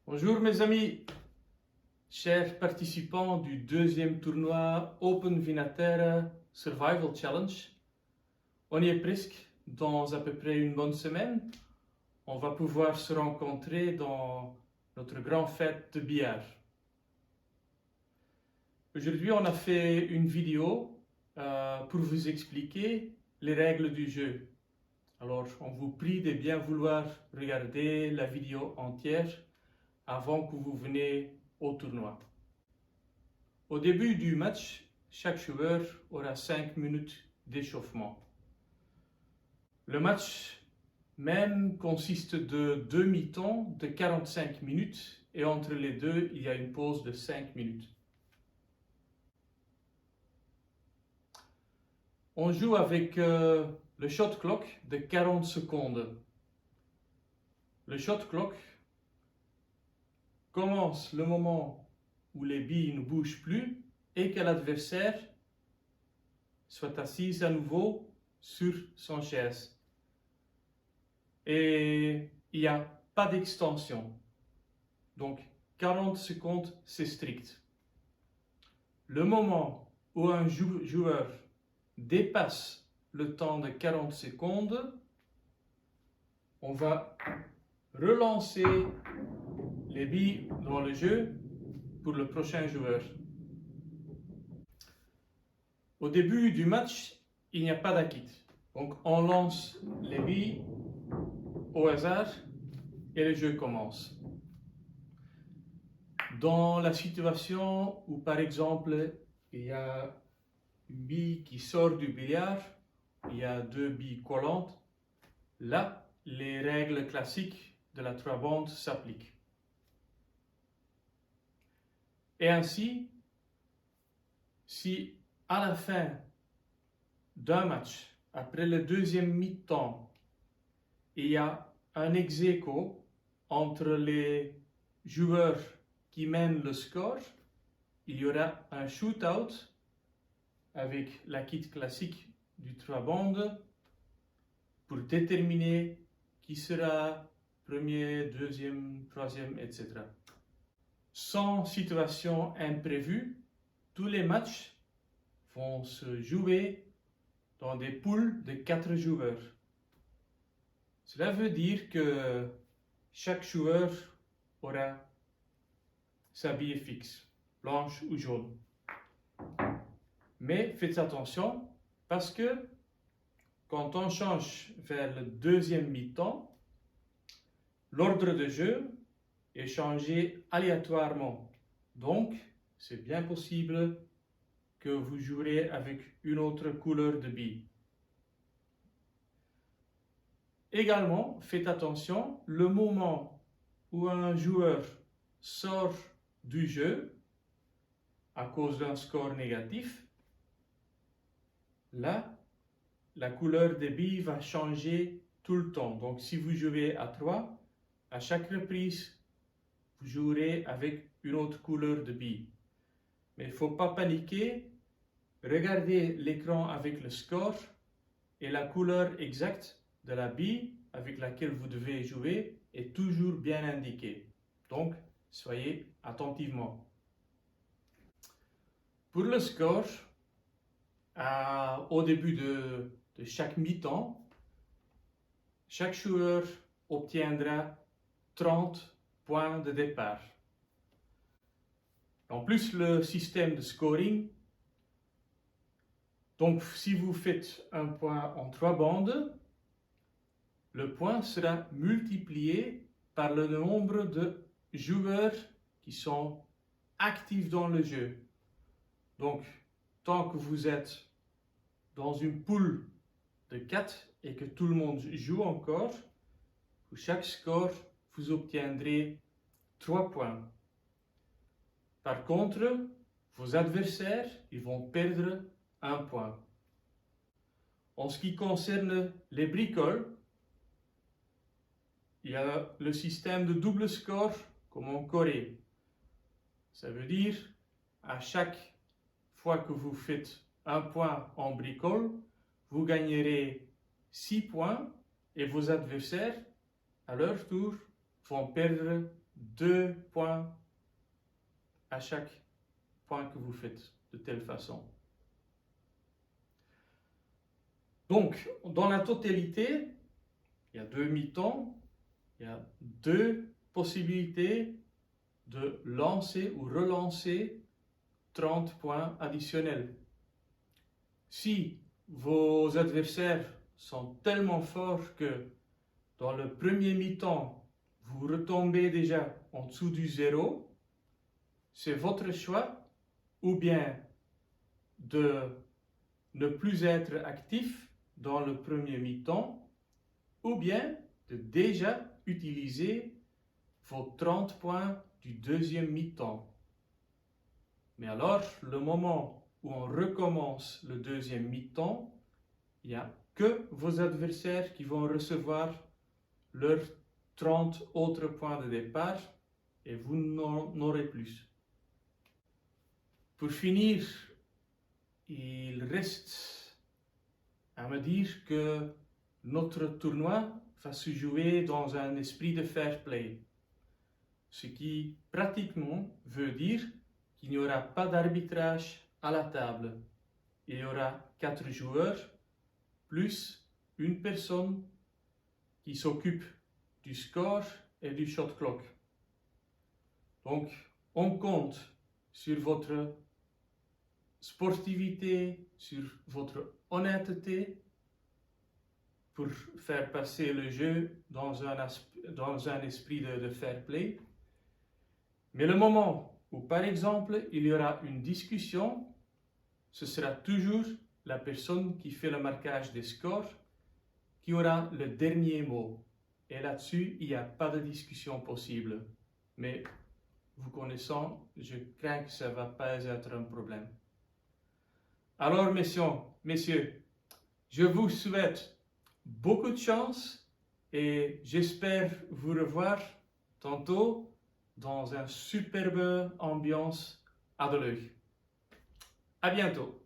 Bonjour mes amis, chers participants du deuxième tournoi Open Vinaterra Survival Challenge. On y est presque, dans à peu près une bonne semaine. On va pouvoir se rencontrer dans notre grande fête de billard. Aujourd'hui, on a fait une vidéo pour vous expliquer les règles du jeu. Alors, on vous prie de bien vouloir regarder la vidéo entière avant que vous veniez au tournoi. Au début du match, chaque joueur aura 5 minutes d'échauffement. Le match même consiste de 2 mi-temps de 45 minutes et entre les deux, il y a une pause de 5 minutes. On joue avec le shot clock de 40 secondes. Le shot clock commence le moment où les billes ne bougent plus et que l'adversaire soit assis à nouveau sur son chaise. Et il n'y a pas d'extension. Donc 40 secondes, c'est strict. Le moment où un joueur dépasse le temps de 40 secondes, on va relancer les billes dans le jeu pour le prochain joueur. Au début du match, il n'y a pas d'acquit. Donc on lance les billes au hasard et le jeu commence. Dans la situation où par exemple il y a une bille qui sort du billard, il y a deux billes collantes, là les règles classiques de la trois bandes s'appliquent. Et ainsi, si à la fin d'un match, après le deuxième mi-temps, il y a un ex-aequo entre les joueurs qui mènent le score, il y aura un shootout avec la kit classique du trois bandes pour déterminer qui sera premier, deuxième, troisième, etc. Sans situation imprévue, tous les matchs vont se jouer dans des poules de 4 joueurs. Cela veut dire que chaque joueur aura sa bille fixe, blanche ou jaune. Mais faites attention parce que quand on change vers le deuxième mi-temps, l'ordre de jeu est changé aléatoirement. Donc, c'est bien possible que vous jouerez avec une autre couleur de bille. Également, faites attention, le moment où un joueur sort du jeu à cause d'un score négatif, là, la couleur des billes va changer tout le temps. Donc, si vous jouez à 3, à chaque reprise, vous jouerez avec une autre couleur de billes. Mais il ne faut pas paniquer. Regardez l'écran avec le score et la couleur exacte de la bille avec laquelle vous devez jouer est toujours bien indiquée. Donc, soyez attentivement. Pour le score, au début de chaque mi-temps, chaque joueur obtiendra 30 points de départ. En plus, le système de scoring, donc si vous faites un point en 3 bandes, le point sera multiplié par le nombre de joueurs qui sont actifs dans le jeu. Donc, tant que vous êtes dans une poule de 4 et que tout le monde joue encore, pour chaque score, vous obtiendrez 3 points. Par contre, vos adversaires, ils vont perdre 1 point. En ce qui concerne les bricoles, il y a le système de double score comme en Corée. Ça veut dire, à chaque fois que vous faites un point en bricole, vous gagnerez 6 points et vos adversaires, à leur tour, vont perdre 2 points à chaque point que vous faites de telle façon. Donc, dans la totalité, il y a 2 mi-temps, il y a 2 possibilités de lancer ou relancer 30 points additionnels. Si vos adversaires sont tellement forts que dans le premier mi-temps, vous retombez déjà en dessous du 0, c'est votre choix, ou bien de ne plus être actif dans le premier mi-temps, ou bien de déjà utiliser vos 30 points du deuxième mi-temps. Mais alors, le moment où on recommence le deuxième mi-temps, il n'y a que vos adversaires qui vont recevoir leurs 30 autres points de départ et vous n'en aurez plus. Pour finir, il reste à me dire que notre tournoi va se jouer dans un esprit de fair play, ce qui pratiquement veut dire qu'il n'y aura pas d'arbitrage à la table. Il y aura 4 joueurs plus une personne qui s'occupe du score et du shot clock. Donc, on compte sur votre sportivité, sur votre honnêteté pour faire passer le jeu dans un esprit de fair play. Mais le moment où, par exemple, il y aura une discussion, ce sera toujours la personne qui fait le marquage des scores qui aura le dernier mot. Et là-dessus, il n'y a pas de discussion possible. Mais vous connaissant, je crains que ça ne va pas être un problème. Alors, messieurs, je vous souhaite beaucoup de chance et j'espère vous revoir tantôt dans une superbe ambiance à Deleuze. À bientôt.